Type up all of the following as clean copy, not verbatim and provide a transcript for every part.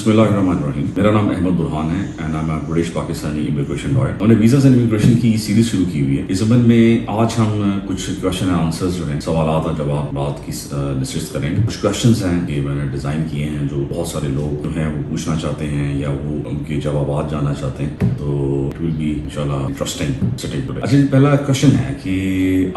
بسم اللہ الرحمن الرحیم. میرا نام احمد برہان ہے and I am British Pakistani immigration lawyer. ہم نے ویزاز اینڈ امیگریشن کی سیریز شروع کی ہوئی ہے. اس زمن میں آج ہم کچھ کوشچن اینڈ آنسرز جو ہیں, سوالات اور جوابات کی ڈسکس کریں گے. کچھ کوشچنز ہیں کہ میں نے ڈیزائن کیے ہیں جو بہت سارے لوگ جو ہیں وہ پوچھنا چاہتے ہیں یا وہ ان کے جوابات جاننا چاہتے ہیں, تو اٹ ول بی انشاءاللہ انٹرسٹنگ سٹنگ ٹوڈے. اچھا, پہلا کوشچن ہے کہ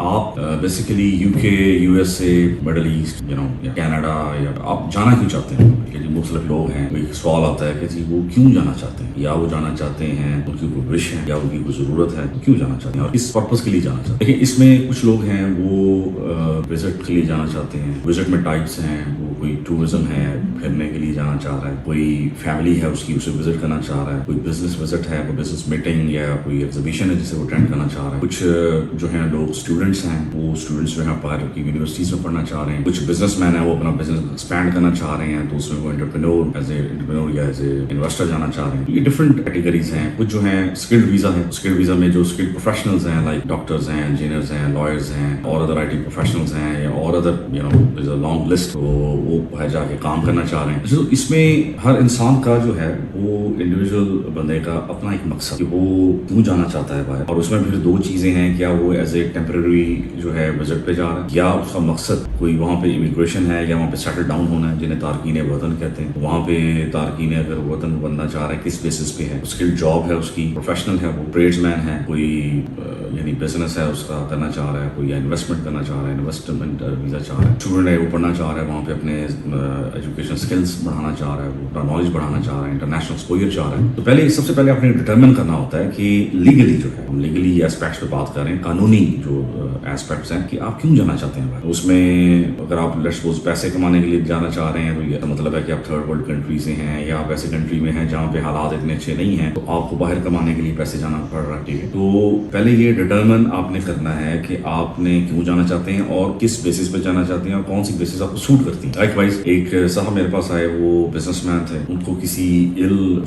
آپ basically U K, U S A, middle east, یا کینیڈا, یا آپ جانا کیوں چاہتے ہیں؟ کہ جی مختلف لوگ ہیں, ایک سوال آتا ہے کہ جی وہ کیوں جانا چاہتے ہیں, یا وہ جانا چاہتے ہیں ان کی کوئی وش ہے یا ان کی کوئی ضرورت ہے, کیوں جانا چاہتے ہیں اور کس پرپز کے لیے جانا چاہتے ہیں. لیکن اس میں کچھ لوگ ہیں وہ وزٹ کے لیے جانا چاہتے ہیں. وزٹ میں ٹائپس ہیں, وہ کوئی ٹورزم ہے, پھرنے کے لیے جانا چاہ رہا ہے, کوئی فیملی ہے اس کی, اسے وزٹ کرنا چاہ رہا ہے, کوئی بزنس وزٹ ہے, کوئی بزنس میٹنگ یا کوئی ایگزیبیشن ہے جسے وہ اٹینڈ کرنا چاہ رہا ہے. کچھ جو ہیں لوگ اسٹوڈنٹس ہیں, وہ اسٹوڈنٹس جو ہیں باہر کی یونیورسٹیز میں پڑھنا چاہ رہے ہیں. کچھ بزنس مین ہیں, وہ اپنا بزنس ایکسپینڈ کرنا چاہ رہے ہیں, تو اس میں وہ انٹرپرینور یا ایز اے انویسٹر جانا چاہ رہے ہیں. یہ ڈفرنٹ کیٹیگریز ہیں. کچھ جو ہیں اسکلڈ ویزا ہے, اسکلڈ ویزا میں جو اسکلڈ پروفیشنلز ہیں لائک ڈاکٹرز ہیں, انجینئرز ہیں, لائرز ہیں, اور ادر آئی ٹی پروفیشنلز ہیں, یا اور ادر لانگ لسٹ, وہ جا کے کام کرنا چاہ رہے ہیں. تو اس میں ہر انسان کا جو ہے وہ انڈیویجول بندے کا اپنا ایک مقصد کہ وہ کیوں جانا چاہتا ہے باہر. اور اس میں پھر دو چیزیں ہیں, کیا وہ ایز اے ٹیمپرری جو ہے وزٹ پہ جا رہا ہے, یا اس کا مقصد کوئی وہاں پہ امیگریشن ہے, یا وہاں پہ سیٹل ڈاؤن ہونا ہے, جنہیں تارکین وطن کہتے ہیں. وہاں پہ تارکین اگر وطن بننا چاہ رہا ہے کس بیسس پہ ہے, اسکل جاب ہے اس کی, پروفیشنل ہے, وہ ٹریڈز مین ہے, کوئی یعنی بزنس ہے اس کا کرنا چاہ رہا ہے, کوئی انویسٹمنٹ کرنا چاہ رہا ہے, انویسٹمنٹ ویزا چاہ رہا ہے, اسٹوڈنٹ ہے وہ پڑھنا چاہ رہا ہے, وہاں پہ اپنے ایجوکیشن اسکلس بڑھانا چاہ رہا ہے, وہ اپنا نالج بڑھانا چاہ رہا ہے, انٹرنیشنل ایکسپوجر چاہ رہا ہے. تو پہلے سب سے پہلے آپ نے ڈٹرمن کرنا ہوتا ہے کہ لیگلی جو ہے, ہم لیگلی ایسپیکٹس پہ بات کر رہے ہیں, قانونی جو ایسپیکٹس ہیں کہ آپ کیوں جانا چاہتے ہیں. اس میں اگر آپ لیٹس سپوز پیسے کمانے کے لیے جانا چاہ رہے ہیں تو یہ مطلب ہے کہ آپ تھرڈ ورلڈ کنٹری سے ہیں, یا آپ ایسے کنٹری میں ہیں جہاں پہ حالات اتنے اچھے نہیں ہیں, تو آپ کو باہر کمانے کے لیے پیسے جانا پڑ رہا ہے. ٹھیک ہے, تو پہلے یہ ڈٹرمن آپ نے کرنا ہے کہ آپ نے کیوں جانا چاہتے ہیں اور کس بیسس پہ جانا چاہتے ہیں, اور کون سی بیسس آپ کو سوٹ کرتی ہیں. لائک وائز ایک صاحب میرے پاس آئے, وہ بزنس مین تھے, ان کو کسی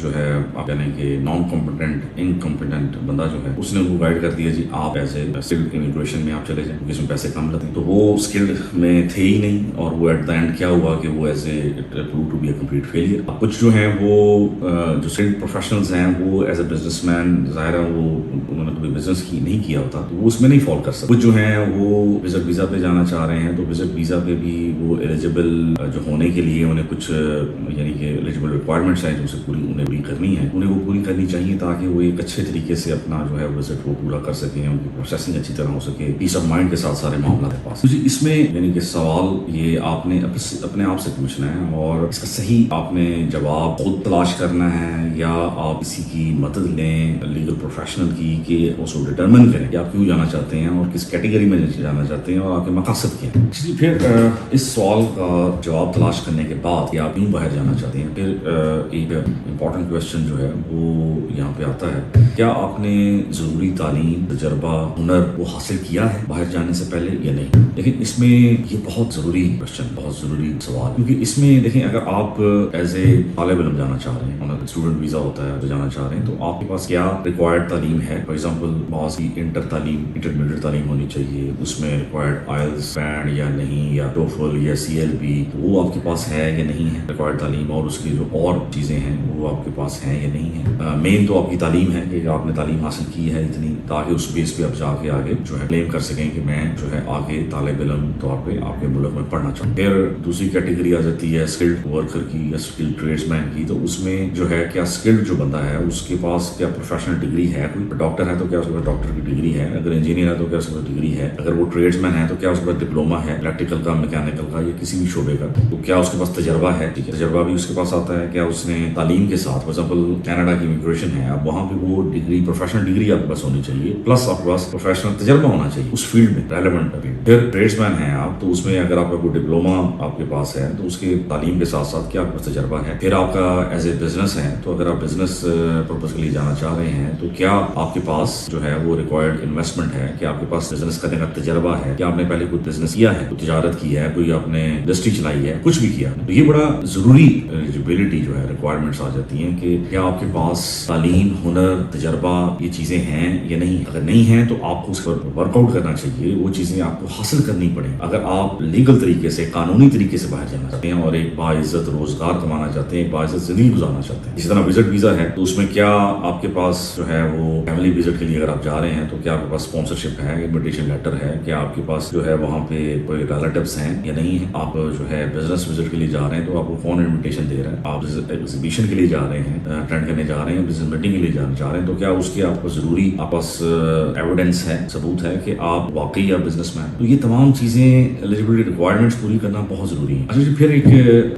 جو ہے آپ یعنی کہ نان کمپیٹنٹ, انکمپیٹنٹ بندہ جو ہے, اس نے ان کو گائیڈ کر دیا جی آپ ایز اے اسکلڈ امیگریشن میں آپ چلے جائیں کیونکہ اس میں پیسے کم لگتے ہیں. تو وہ اسکلڈ میں تھے ہی نہیں, اور وہ ایٹ دا اینڈ کیا ہوا کہ وہ is a prove to be a complete failure. کچھ جو ہیں وہ جو اسکلڈ پروفیشنلز ہیں وہ ایز اے بزنس مین, ظاہر ہے وہ انہوں نے کبھی بزنس کی نہیں کیا ہوتا, تو وہ اس میں نہیں فال کر سکتے. کچھ جو ہیں وہ وزٹ ویزا پہ جانا چاہ رہے ہیں, تو وزٹ ویزا پہ بھی وہ ایلیجیبل جو ہونے کے لیے انہیں کچھ یعنی کہ ایلیجیبل ریکوائرمنٹس ہیں جو اسے انہیں پوری کرنی ہے, انہیں وہ پوری کرنی چاہیے تاکہ وہ ایک اچھے طریقے سے اپنا جو ہے وزٹ وہ پورا کر سکیں, ان کی پروسیسنگ اچھی طرح ہو سکے, پیس آف مائنڈ کے ساتھ سارے معاملات کے پاس. جی اس میں یعنی کہ سوال یہ آپ نے اپنے آپ سے پوچھنا ہے, اور اس کا صحیح آپ نے جواب خود تلاش کرنا ہے, یا آپ کسی کی مدد لیں لیگل پروفیشنل کی کہ اس کو ڈٹرمن کریں کہ آپ کیوں جانا چاہتے ہیں اور کس کیٹیگری میں جانا چاہتے ہیں اور آپ کے مقاصد کیا ہیں. پھر اس سوال کا جواب تلاش کرنے کے بعد کہ آپ کیوں باہر جانا چاہتے ہیں, پھر ایک امپورٹنٹ کویسچن جو ہے وہ یہاں پہ آتا ہے, کیا آپ نے ضروری تعلیم, تجربہ, ہنر وہ حاصل کیا ہے باہر جانے سے پہلے یا نہیں. لیکن اس میں یہ بہت ضروری کویسچن, بہت ضروری سوال, کیونکہ اس میں دیکھیں اگر آپ ایز اے طالب علم جانا چاہ رہے ہیں, اسٹوڈنٹ ویزا ہوتا ہے تو جانا چاہ رہے ہیں, تو آپ کے پاس کیا ریکوائرڈ تعلیم ہے. فار ایگزامپل بہت سی انٹرمیڈیٹ تعلیم ہونی چاہیے, اس میں ریکوائرڈ آئلس بینڈ یا نہیں, یا ٹوفل یا CLB, وہ آپ کے پاس ہے یا نہیں ہے ریکوائرڈ تعلیم, اور اس کی جو اور چیزیں ہیں وہ آپ کے پاس ہیں یا نہیں ہے. مین تو آپ کی تعلیم ہے کہ آپ نے تعلیم حاصل کی ہے اتنی, تاکہ اس بیس پہ آپ جا کے آگے جو ہے کلیم کر سکیں کہ میں جو ہے آگے طالب علم طور پہ آپ کے ملک میں پڑھنا چاہوں. پھر دوسری کیٹیگری آ جاتی ہے اسکلڈ ورکر کی یا اسکلڈ ٹریڈس مین کی. تو اس میں جو ہے کیا اسکلڈ جو بندہ ہے اس کے پاس کیا پروفیشنل ڈگری ہے, کوئی ڈاکٹر ہے تو کیا اس کے پاس ڈاکٹر کی ڈگری ہے, اگر انجینئر ہے تو کیا اس کے پاس ڈگری ہے, اگر وہ ٹریڈس مین ہے تو کیا اس کے پاس ڈپلوما ہے الیکٹریکل کا, میکینیکل کا, یا کسی بھی شعبے کا, تو کیا اس کے پاس تجربہ ہے. ٹھیک ہے, تجربہ بھی اس کے پاس آتا ہے, کیا اس نے تعلیم کے ساتھ, فار ایگزامپل کینیڈا کی امیگریشن ہے, اب وہاں پہ وہ ڈگری, پروفیشنل ڈگری آپ کے پاس ہونی چاہیے, پلس آپ کے پاس پروفیشنل تجربہ ہونا چاہیے اس فیلڈ میں ریلیونٹ. پھر ٹریڈس مین ہیں آپ, تو اس میں اگر آپ کا کوئی ڈپلوما آپ کے پاس ہے تو اس کے تعلیم کے ساتھ ساتھ کیا آپ کا تجربہ ہے. پھر آپ کا ایز اے بزنس ہے, تو اگر آپ بزنس پرپز کے لیے جانا چاہ رہے ہیں تو کیا آپ کے پاس جو ہے وہ ریکوائرڈ انویسٹمنٹ ہے, کہ آپ کے پاس بزنس کرنے کا تجربہ ہے, کہ آپ نے پہلے کوئی بزنس کیا ہے, کوئی تجارت کی ہے, کوئی آپ نے انڈسٹری چلائی ہے, کچھ بھی کیا, تو یہ بڑا ضروری ایلیجبلٹی جو ہے ریکوائرمنٹس آ جاتی ہیں کہ کیا آپ کے پاس تعلیم, ہنر, تجربہ یہ چیزیں ہیں یا نہیں. اگر نہیں ہیں تو آپ کو اس پر ورک آؤٹ کرنا چاہیے, وہ چیزیں آپ کو حاصل کرنی پڑیں. اگر آپ لیگل طریقے سے, قانونی طریقے سے باہر جانا چاہتے ہیں اور ایک باعزت روزگار کمانا چاہتے ہیں, ایک باعزت زندگی گزارنا چاہتے ہیں. اسی طرح وزٹ ویزا ہے, تو اس میں کیا آپ کے پاس جو ہے وہ فیملی وزٹ کے لیے اگر آپ جا رہے ہیں تو کیا آپ کے پاس اسپانسرشپ ہے, انویٹیشن لیٹر ہے, کیا آپ کے پاس جو ہے وہاں پہ کوئی ریلیٹیوز ہیں یا نہیں ہے. آپ جو ہے بزنس وزٹ کے لیے جا رہے ہیں تو آپ کو کون انویٹیشن دے رہا ہے. آپ ایگزیبیشن کے لیے جا رہے ہیں, اٹینڈ کرنے جا رہے ہیں, بزنس میٹنگ کے لیے جا رہے ہیں, تو کیا اس کی آپ کو ضروری آپ پاس ایویڈنس ہے, ثبوت ہے کہ آپ واقعی آپ بزنس مین. تو یہ تمام چیزیں ایلیجبلٹی ریکوائرمنٹس پوری کرنا بہت ضروری ہے. اچھا جی, پھر ایک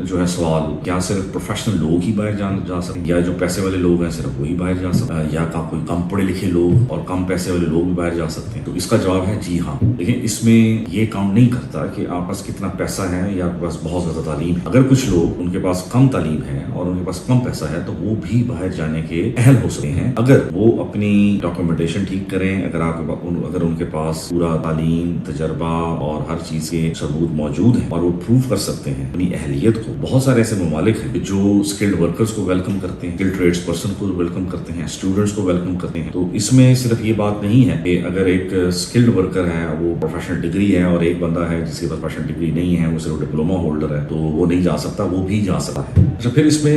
جو ہے سوال, کیا صرف پروفیشنل لوگ ہی باہر جا سکتے ہیں, یا جو پیسے والے لوگ ہیں صرف وہی باہر جا سکتے ہیں, یا کوئی کم پڑھے لکھے لوگ اور کم پیسے والے لوگ بھی باہر جا سکتے ہیں؟ تو اس کا جواب ہے جی ہاں. لیکن اس میں یہ کاؤنٹ نہیں کرتا کہ آپ پاس کتنا پیسہ ہے یا آپ کے پاس بہت زیادہ تعلیم ہے. اگر کچھ لوگ ان کے پاس کم تعلیم ہے اور ان کے پاس کم پیسہ ہے تو وہ بھی باہر جانے کے اہل ہو سکتے ہیں اگر وہ اپنی ڈاکومنٹیشن ٹھیک کریں. اگر ان کے پاس پورا تعلیم, تجربہ اور ہر چیز کے ثبوت موجود ہیں اور وہ پروف کر سکتے ہیں اپنی اہلیت کو. بہت سارے ایسے ممالک ہیں جو اسکلڈ ورکرز کو ویلکم کرتے ہیں, اسکلڈ ٹریڈس پرسن کو ویلکم کرتے ہیں, اسٹوڈنٹس کو ویلکم کرتے ہیں. تو اس میں صرف یہ بات نہیں ہے کہ اگر ایک اسکلڈ ورکر ہے, وہ پروفیشنل ڈگری ہے, اور ایک بندہ ہے جس کے پاس پروفیشنل ڈگری نہیں ہے, وہ صرف ڈپلوما ہولڈر ہے, تو وہ نہیں جا سکتا, وہ بھی جا سکتا ہے. اچھا, پھر اس میں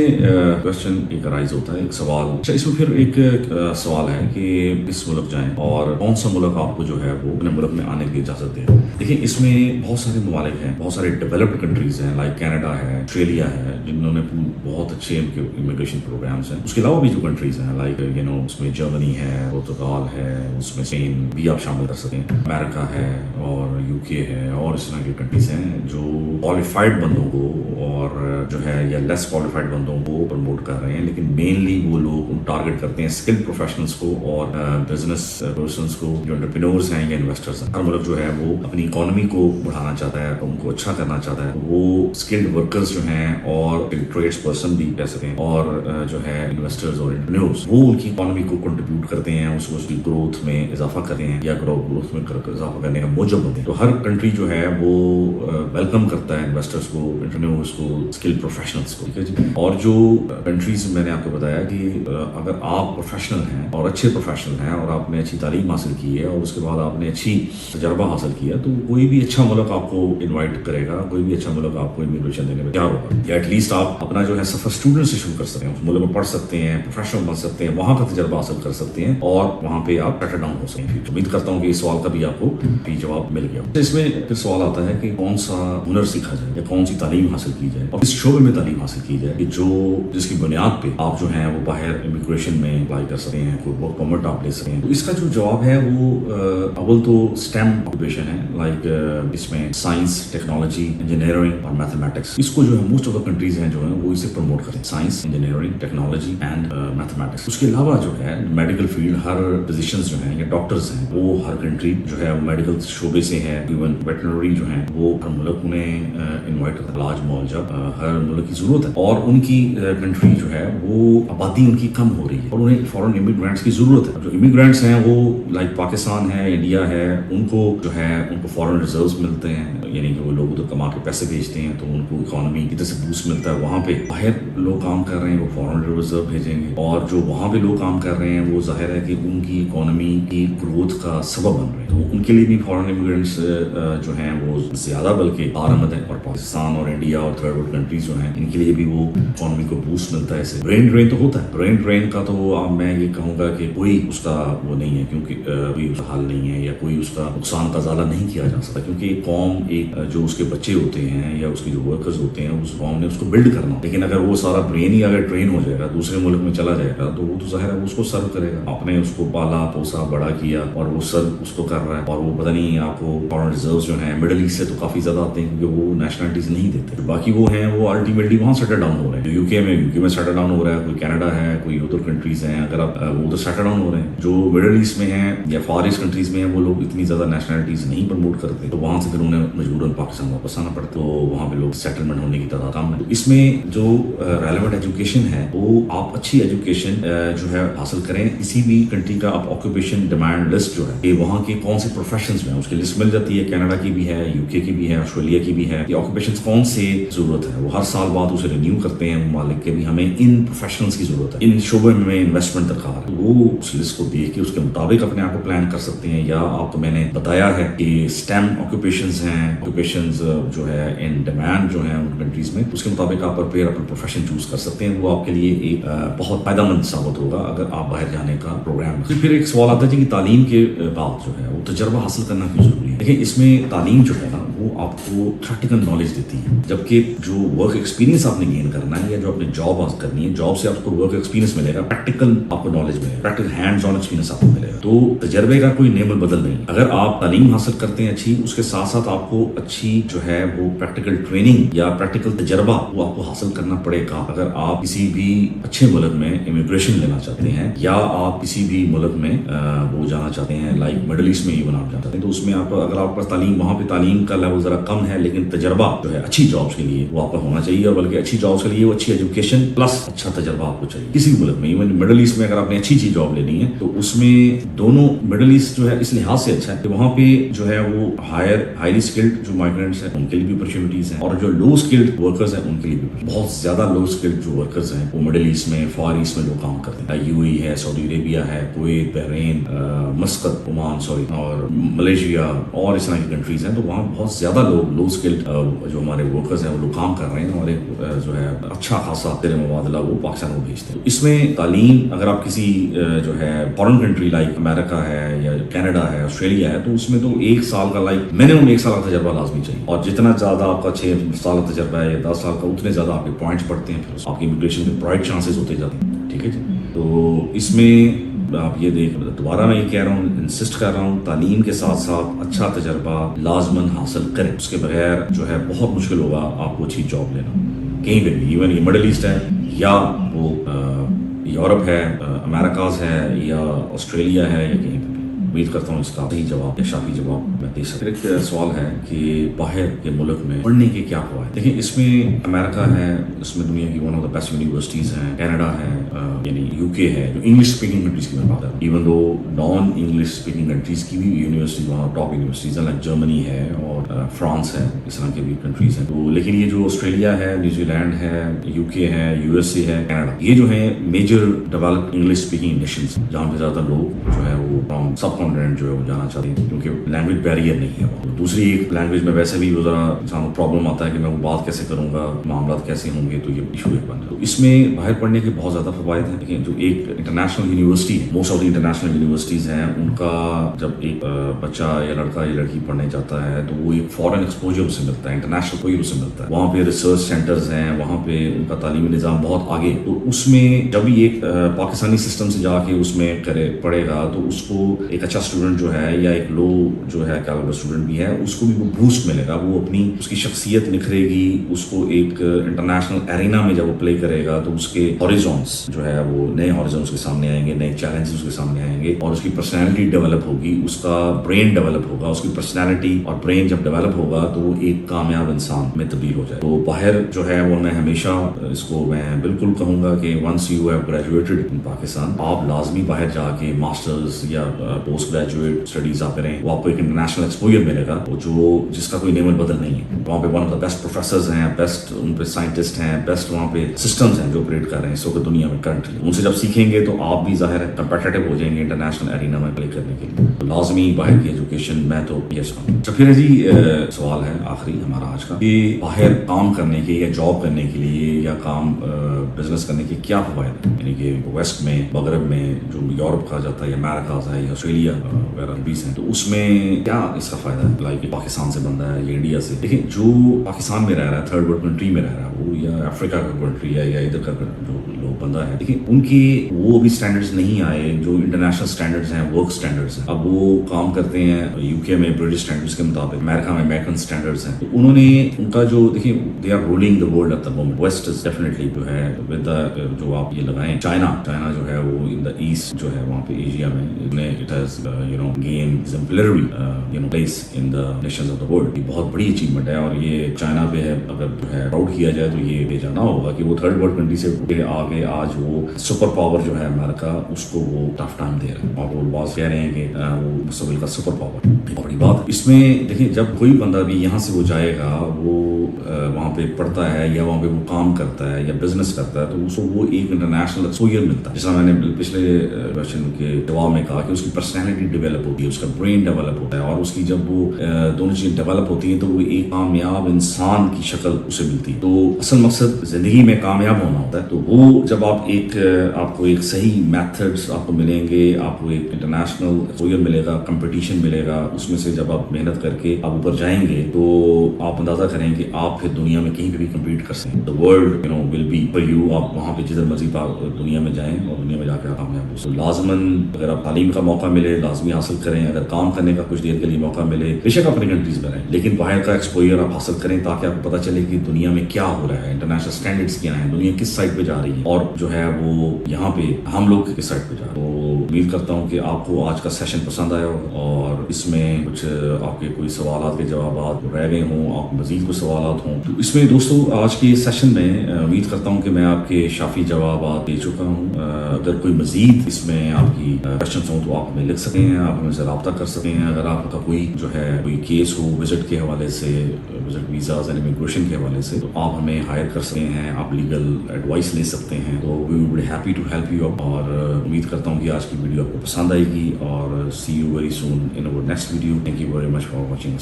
کوشچن ایک رائز ہوتا ہے, ایک سوال. اچھا, اس میں پھر ایک سوال ہے کہ کس ملک جائیں اور کون سا ملک آپ کو جو ہے وہ اپنے ملک میں آنے کی اجازت دے. دیکھیں, اس میں بہت سارے ممالک ہیں, بہت سارے ڈیولپڈ کنٹریز ہیں, لائک کینیڈا ہے, آسٹریلیا ہے, جنہوں نے بہت اچھے ان کے امیگریشن پروگرامس ہیں. اس کے علاوہ بھی جو کنٹریز ہیں لائک اس میں جرمنی ہے, پرتگال ہے, اس میں اسپین بھی آپ شامل کر سکتے ہیں, امریکہ ہے اور UK ہے, اور اس طرح کی کنٹریز ہیں جو کوالیفائڈ بندوں کو اور جو ہے یا لیس کوالیفائڈ بندوں کو پروموٹ کر رہے ہیں. لیکن مینلی وہ لوگ ٹارگٹ کرتے ہیں اسکل پروفیشنلز کو اور بزنس پرسنس کو, جو انٹرپرینورز ہیں یا انویسٹرز ہیں. ہر ملک جو ہے وہ اپنی اکانومی کو بڑھانا چاہتا ہے, ان کو اچھا کرنا چاہتا ہے. وہ اسکلڈ ورکرز جو ہیں اور ٹریڈس پرسن بھی کہہ سکتے ہیں, اور جو ہے انویسٹرز اور انٹرپرینورز, وہ ان کی اکانومی کو کنٹریبیوٹ کرتے ہیں, اس کی گروتھ میں اضافہ کرتے ہیں یا گروتھ میں اضافہ کرنے کا موجب ہوتے ہیں. تو ہر کنٹری جو ہے وہ ویلکم کرتا ہے انویسٹرز کو, انٹرپرینورز کو, اسکل پروفیشنلز کو. ٹھیک ہے جی. اور جو کنٹریز میں نے آپ کو بتایا کہ اگر آپ پروفیشنل ہیں اور اچھے پروفیشنل ہیں اور آپ نے اچھی تعلیم حاصل کی ہے اور اس کے بعد آپ نے اچھی تجربہ حاصل کیا, تو کوئی بھی اچھا ملک آپ کو انوائٹ کرے گا, کوئی بھی اچھا ملک آپ کو امیگریشن دینے میں تیار ہوگا. یا ایٹ لیسٹ آپ اپنا جو ہے سفر اسٹوڈنٹ سے شروع کر سکتے ہیں, اس ملک میں پڑھ سکتے ہیں, پروفیشنل بن سکتے ہیں, وہاں کا تجربہ حاصل کر سکتے ہیں اور وہاں پہ آپ سیٹل ڈاؤن ہو سکتے ہیں. امید کرتا ہوں کہ اس سوال کا بھی آپ کو بھی جواب مل گیا. اس میں پھر سوال آتا ہے کہ کون سا ہنر سیکھا جائے یا کون سی تعلیم حاصل کی جائے اور کس شعبے میں تعلیم حاصل کی جائے کہ جس کی بنیاد پہ آپ جو ہیں وہ باہر امیگریشن میں اپلائی کر سکتے ہیں, کوئی ورک پرمٹ آپ لے سکتے ہیں. تو اس کا جو جواب ہے وہ اول تو اسٹیم آکوپیشن ہے, لائک اس میں سائنس, ٹیکنالوجی, انجینئرنگ اور میتھمیٹکس. اس کو جو ہے موسٹ آف دا کنٹریز ہیں جو ہیں وہ اسے پروموٹ کرتے ہیں, science, engineering, technology and mathematics. اس کے علاوہ جو ہے میڈیکل فیلڈ, ہر فزیشنز جو ہیں یا ڈاکٹرز ہیں وہ ہر کنٹری جو ہے میڈیکل شعبے سے ہے. ایون ویٹنری جو ہیں وہ ہر ملک میں انوائٹ کرتا ہے. علاج معالجہ ہر ملک کی ضرورت ہے, اور ان کی کنٹری جو ہے وہ آبادی ان کی کم ہو رہی ہے اور انہیں فورن امیگرینٹس کی ضرورت ہے. جو امیگرینٹس ہیں وہ لائک پاکستان ہے, انڈیا ہے, ان کو جو ہے ان کو فورن ریزروز ملتے ہیں, یعنی کہ وہ لوگ ادھر کما کے پیسے بھیجتے ہیں تو ان کو اکانومی ادھر سے بوسٹ ملتا ہے. وہاں پہ باہر لوگ کام کر رہے ہیں وہ فورن ریزرو بھیجیں گے, اور جو وہاں پہ لوگ کام کر رہے ہیں وہ ظاہر ہے کہ ان کی اکانومی کی گروتھ کا سبب بن رہے ہیں. تو ان کے لیے بھی فورن امیگرینٹس جو ہیں وہ زیادہ بلکہ آرامد ہے, اور پاکستان اور انڈیا اور تھرڈ ورلڈ کنٹریز جو ہیں ان کے لیے بھی وہ اکانومی کو بوسٹ ملتا ہے. اسے برین ڈرین تو ہوتا ہے, برین ڈرین کا تو میں یہ کہوں گا کہ کوئی اس کا وہ نہیں ہے, کیونکہ کوئی اس کا حل نہیں ہے یا کوئی اس کا نقصان کا ازالہ نہیں کیا جا سکتا, کیونکہ ایک قوم, ایک جو اس کے بچے ہوتے ہیں یا اس کے جو ورکرز ہوتے ہیں, اس قوم نے اس کو بلڈ کرنا. لیکن اگر وہ سارا برین ہی اگر ٹرین ہو جائے گا, دوسرے ملک میں چلا جائے گا, تو وہ تو ظاہر ہے اس کو سرو کرے گا. آپ نے اس کو پالا پوسا بڑا کیا اور وہ سرو اس کو کر رہا ہے, اور وہ پتہ نہیں آپ کو فورن ریزروز جو ہیں مڈل ایسٹ سے تو کافی زیادہ آتے ہیں کیونکہ وہ نیشنلٹیز نہیں دیتے. باقی وہ ہیں وہ الٹیمیٹلی وہاں سیٹل ڈاؤن ہو رہے ہیں. یو کے میں سیٹل ڈاؤن ہو رہا ہے, کوئی کینیڈا ہے, کوئی ادھر کنٹریز ہیں, اگر آپ وہ ادھر سیٹل ڈاؤن ہو رہے ہیں. جو مڈل ایسٹ میں ہیں یا فار ایسٹ کنٹریز میں ہیں وہ لوگ اتنی زیادہ نیشنلٹیز نہیں پروموٹ کرتے, تو وہاں سے پھر انہیں مجبوراً پاکستان واپس آنا پڑتا ہے، تو وہاں پہ لوگ سیٹلمنٹ ہونے کی تعداد کم ہے. تو اس میں جو ریلیونٹ ایجوکیشن ہے وہ آپ اچھی ایجوکیشن جو ہے حاصل کریں. کسی بھی کنٹری کا آپ آکوپیشن ڈیمانڈ لسٹ جو ہے کہ وہاں کے کون سے پروفیشنز میں اس کی لسٹ مل جاتی ہے. کینیڈا کی بھی ہے, یو کے کی بھی ہے, آسٹریلیا کی بھی ہے. یہ آکوپیشنز کون سے ضرورت ہے, وہ ہر سال بعد اسے رینیو کرتے ہیں ممالک کے بھی, ہمیں ان پروفیشنلز کی ضرورت ہے, ان شعبے میں انویسٹمنٹ درکار ہے. وہ اس لسٹ کو دیکھ کے اس کے مطابق اپنے آپ کو پلان کر سکتے ہیں. یا آپ کو میں نے بتایا ہے کہ اسٹیم آکوپیشنز ہیں, آکوپیشنز جو ہے ان ڈیمانڈ جو ہیں ان کنٹریز میں, اس کے مطابق آپ پھر اپنا پروفیشن چوز کر سکتے ہیں. وہ آپ کے لیے ایک بہت فائدہ مند ثابت ہوگا اگر آپ باہر جانے کا پروگرام. پھر ایک سوال آتا ہے کہ تعلیم کے بعد جو ہے وہ تجربہ حاصل کرنا کیوں ضروری ہے. دیکھیں اس میں تعلیم جو ہے نا وہ آپ کو پریکٹیکل نالج دیتی ہے, جبکہ جو ورک ایکسپیرینس آپ نے گین کرنا ہے یا جو اپنے جاب کرنی ہے, جاب سے آپ کو ورک ایکسپیرینس ملے گا, پریکٹیکل آپ کو نالج ملے گا, پریکٹیکل ہینڈز آن ایکسپیرینس آپ کو ملے گا. تو تجربے کا کوئی نعمت بدل نہیں. اگر آپ تعلیم حاصل کرتے ہیں اچھی, اس کے ساتھ ساتھ آپ کو اچھی جو ہے وہ پریکٹیکل ٹریننگ یا پریکٹیکل تجربہ وہ آپ کو حاصل کرنا پڑے گا. اگر آپ کسی بھی اچھے ملک میں امیگریشن لینا چاہتے ہیں یا آپ کسی بھی ملک میں وہ جانا چاہتے ہیں, لائک مڈل ایسٹ میں ایون آپ جانا چاہتے ہیں, تو اس میں آپ اگر آپ کا تعلیم وہاں پہ تعلیم کا لیول ذرا کم ہے لیکن تجربہ جو ہے اچھی جابس کے لیے وہ آپ کا ہونا چاہیے. اور بلکہ اچھی جابس کے لیے وہ اچھی ایجوکیشن پلس اچھا تجربہ آپ کو چاہیے. کسی بھی ملک میں ایون مڈل ایسٹ میں اگر آپ نے اچھی جاب لینی ہے تو اس میں دونوں مڈل ایسٹ جو ہے اس لحاظ سے اچھا ہے کہ وہاں پہ جو ہے وہ ہائیلی اسکلڈ جو مائگرینٹس ہیں ان کے لیے بھی اپرچونیٹیز ہیں, اور جو لو اسکلڈ ورکرز ہیں ان کے لیے بھی بہت زیادہ لو اسکلڈ جو ورکرز ہیں وہ مڈل ایسٹ میں, فار ایسٹ میں جو کام کرتے ہیں, یو اے ہے, سعودی عربیہ ہے, کویت, بحرین, مسقط, عمان اور ملیشیا اور اس طرح کی کنٹریز ہیں. تو وہاں بہت زیادہ لوگ لو اسکلڈ جو ہمارے ورکرز ہیں وہ لوگ کام کر رہے ہیں, اور ایک جو ہے اچھا خاصا زیر مبادلہ وہ پاکستان کو بھیجتے ہیں. اس میں تعلیم اگر آپ کسی جو ہے فارن کنٹری لائک امریکہ ہے یا کینیڈا ہے, آسٹریلیا ہے, تو اس میں تو 1 سال کا لائک منیمم 1 سال کا تجربہ لازمی چاہیے. اور جتنا زیادہ آپ کا 6 سال کا تجربہ ہے یا 10 سال کا, اتنے زیادہ آپ کے پوائنٹس بڑھتے ہیں, پھر آپ کی امیگریشن میں برائٹ چانسز ہوتے جاتے ہیں. ٹھیک ہے جی. تو اس میں آپ یہ دیکھ, دوبارہ میں یہ کہہ رہا ہوں, انسسٹ کر رہا ہوں, تعلیم کے ساتھ ساتھ اچھا تجربہ لازماً حاصل کریں. اس کے بغیر جو ہے بہت مشکل ہوگا آپ کو اچھی جاب لینا کہیں پہ بھی, ایون یہ مڈل ایسٹ ہے یا وہ یورپ ہے, امریکاز ہے یا آسٹریلیا ہے یا کہیں پہ بھی. امید کرتا ہوں اس کا صحیح جواب یا شافی جواب میں دے سکتا ہوں. ایک سوال ہے کہ باہر کے ملک میں پڑھنے کے کیا فوائد. دیکھیں اس میں امریکہ ہے, اس میں دنیا کی one of the best universities ہیں, کینیڈا ہے, یعنی یو کے ہے, جو انگلش اسپیکنگ کنٹریز کی میں بات کروں, even though naan English speaking countries کی بھی یونیورسٹیز وہاں ٹاپ یونیورسٹیز ہیں, لائک جرمنی ہے اور فرانس ہے, اس طرح کے بھی کنٹریز ہیں. تو لیکن یہ جو آسٹریلیا ہے, نیوزی لینڈ ہے, یو کے ہے, یو ایس اے ہے, کینیڈا, یہ جو ہے major developed English speaking nations, جہاں پہ زیادہ لوگ جو ہے وہ فرام سب کانٹیننٹ جو ہے وہ جانا چاہتے ہیں, کیونکہ لینگویج بیریئر نہیں ہے. دوسری ایک لینگویج میں ویسے بھی وہ ذرا انسان کو پرابلم آتا ہے کہ میں وہ بات کیسے کروں گا, معاملات کیسے ہوں گے, تو یہ ایشو ایک بن جاتا ہے. تو اس میں باہر پڑھنے کے بہت زیادہ فوائد ہیں. لیکن جو ایک انٹرنیشنل یونیورسٹی ہے, most of the international universities ہیں, ان کا جب ایک بچہ یا لڑکا یا لڑکی پڑھنے جاتا ہے تو وہ ایک فارن ایکسپوجر اسے ملتا ہے, انٹرنیشنل ایکسپوجر اسے ملتا ہے. وہاں پہ ریسرچ سینٹرز ہیں, وہاں پہ ان کا تعلیمی نظام بہت آگے. تو اس میں جب یہ ایک پاکستانی سسٹم سے جا کے اس میں پڑھے گا تو اس کو ایک اچھا اسٹوڈنٹ جو ہے یا ایک لو جو ہے کیلیبر اسٹوڈنٹ بھی ہے, اس کو بھی وہ بوسٹ ملے گا, وہ اپنی اس کی شخصیت نکھرے گی, اس کو ایک انٹرنیشنل ایرینا میں جب وہ پلے کرے گا تو اس کے ہاریزونس جو ہے وہ نئے ہاریزونس کے سامنے آئیں گے, نئے چیلنجز اس کے سامنے آئیں گے, اور اس کی پرسنالٹی ڈیولپ ہوگی, اس کا برین ڈیولپ ہوگا. اس کی پرسنالٹی اور برین جب ڈیولپ ہوگا تو وہ ایک کامیاب انسان میں تبدیل ہو جائے. تو باہر جو ہے وہ میں ہمیشہ اس کو میں بالکل کہوں گا کہ once you have graduated in Pakistan, آپ لازمی باہر جا کے ماسٹرز یا پوسٹ گریجویٹ اسٹڈیز آپ کریں. وہ آپ کو ایک انٹرنیشنل ایکسپوجر ملے گا جس کا کوئی نعمت بدل نہیں ہے. وہاں پہ one of the best professors ہیں, بیسٹ ان پہ سائنٹسٹ ہیں, بیسٹ وہاں پہ سسٹمز ہیں جو آپریٹ کر رہے ہیں اس وقت دنیا میں کرنٹلی. ان سے جب سیکھیں گے تو آپ بھی ظاہر ہے کمپیٹیٹو ہو جائیں گے انٹرنیشنل ایرینا میں پلے کرنے کے لیے. تو لازمی باہر کی ایجوکیشن میں تو یس کہوں. تو پھر جی سوال ہے آخری ہمارا آج کا کہ باہر کام کرنے کے یا جاب کرنے کے لیے یا کام بزنس کرنے کے کیا فوائد ہیں. یعنی کہ ویسٹ میں, مغرب میں جو یورپ کہا جاتا ہے یا امریکاز ہے یا آسٹریلیا وغیرہ کنٹریز ہیں, تو اس میں کیا اس کا فائدہ ہے. لائک پاکستان سے بندہ ہے یا انڈیا سے, دیکھیں جو پاکستان میں رہ رہا ہے, تھرڈ ورلڈ کنٹری میں رہ رہا ہے وہ, یا افریقہ کا کنٹری ہے یا ادھر کا جو لوگ بندہ ہے, دیکھیں ان کی وہ بھی اسٹینڈرڈز نہیں آئے جو انٹرنیشنل اسٹینڈرڈز ہیں, ورک اسٹینڈرڈز ہیں. اب وہ کام کرتے ہیں یو کے میں برٹش اسٹینڈرڈز کے مطابق, امریکہ میں امیرکن اسٹینڈرڈز ہیں. تو انہوں نے ان کا جو دیکھیں they are ruling the world at the moment. West is definitely جو ہے ود جو آپ یہ لگائیں چائنا جو ہے وہ ان دا ایسٹ جو ہے وہاں پہ ایشیا میں it has gain exemplary place in the nations of the world. یہ بہت بڑی اچیومنٹ ہے اور یہ چائنا پہ ہے اگر جو ہے پراؤڈ کیا جائے تو یہ بے جانا ہوگا کہ وہ تھرڈ ورلڈ کنٹری سے آگے آج وہ سپر پاور جو ہے امریکہ اس کو وہ ٹف ٹائم دے رہا ہے اور وہ باز کہہ رہے ہیں کہ وہ مستقبل کا سپر پاور. بڑی بات اس میں دیکھیں جب کوئی بندہ بھی یہاں سے وہ جائے گا وہ وہاں پہ پڑھتا ہے یا وہاں پہ وہ کام کرتا ہے یا بزنس کرتا ہے تو اس کو وہ ایک انٹرنیشنل ایکسپوجر ملتا ہے. جیسا میں نے پچھلے کوشچن کے جواب میں کہا کہ اس کی پرسنالٹی ڈیولپ ہوتی ہے, اس کا برین ڈیولپ ہوتا ہے اور اس کی جب وہ دونوں چیزیں ڈیولپ ہوتی ہیں تو وہ ایک کامیاب انسان کی شکل اسے ملتی ہے. تو اصل مقصد زندگی میں کامیاب ہونا ہوتا ہے. تو وہ جب آپ کو ایک صحیح میتھڈس آپ کو ملیں گے, آپ کو ایک انٹرنیشنل ایکسپوجر ملے گا, کمپٹیشن ملے گا, اس میں سے جب آپ محنت کر کے آپ اوپر جائیں گے تو آپ اندازہ کریں کہ آپ پھر دنیا میں کہیں پہ بھی کمپیٹ کر سکیں. The world will be for you. آپ وہاں پہ جدھر مرضی دنیا میں جائیں اور دنیا میں جا کے کامیاب ہو. لازماً اگر آپ تعلیم کا موقع ملے لازمی حاصل کریں, اگر کام کرنے کا کچھ دیر کے لیے موقع ملے بے شک اپنی کنٹریز میں رہیں لیکن باہر کا ایکسپوجر آپ حاصل کریں تاکہ آپ کو پتہ چلے کہ دنیا میں کیا ہو رہا ہے, انٹرنیشنل اسٹینڈرڈس کیا ہیں, دنیا کس سائڈ پہ جا رہی ہے اور جو ہے وہ یہاں پہ ہم لوگ کس سائڈ پہ جا رہے ہیں. تو امید کرتا ہوں کہ آپ کو آج کا سیشن پسند آیا ہو اور اس میں کچھ آپ کے کوئی سوالات کے جوابات رہ گئے ہوں, آپ مزید کوئی سوالات ہوں تو اس میں دوستو آج کے سیشن میں امید کرتا ہوں کہ میں آپ کے شافی جوابات دے چکا ہوں. اگر کوئی مزید اس میں آپ کی کوشچنس ہوں تو آپ ہمیں لکھ سکتے ہیں, آپ ہمیں سے رابطہ کر سکتے ہیں. اگر آپ کا کوئی جو ہے کوئی کیس ہو وزٹ کے حوالے سے, وزٹ ویزاز اینڈ امیگریشن کے حوالے سے, تو آپ ہمیں ہائر کر سکتے ہیں, آپ لیگل ایڈوائس لے سکتے ہیں. تو we will be happy to help you up. اور امید کرتا ہوں کہ آج کی ویڈیو آپ کو پسند آئے گی اور سی یو ویری سون ان اور next video. Thank you very much for watching.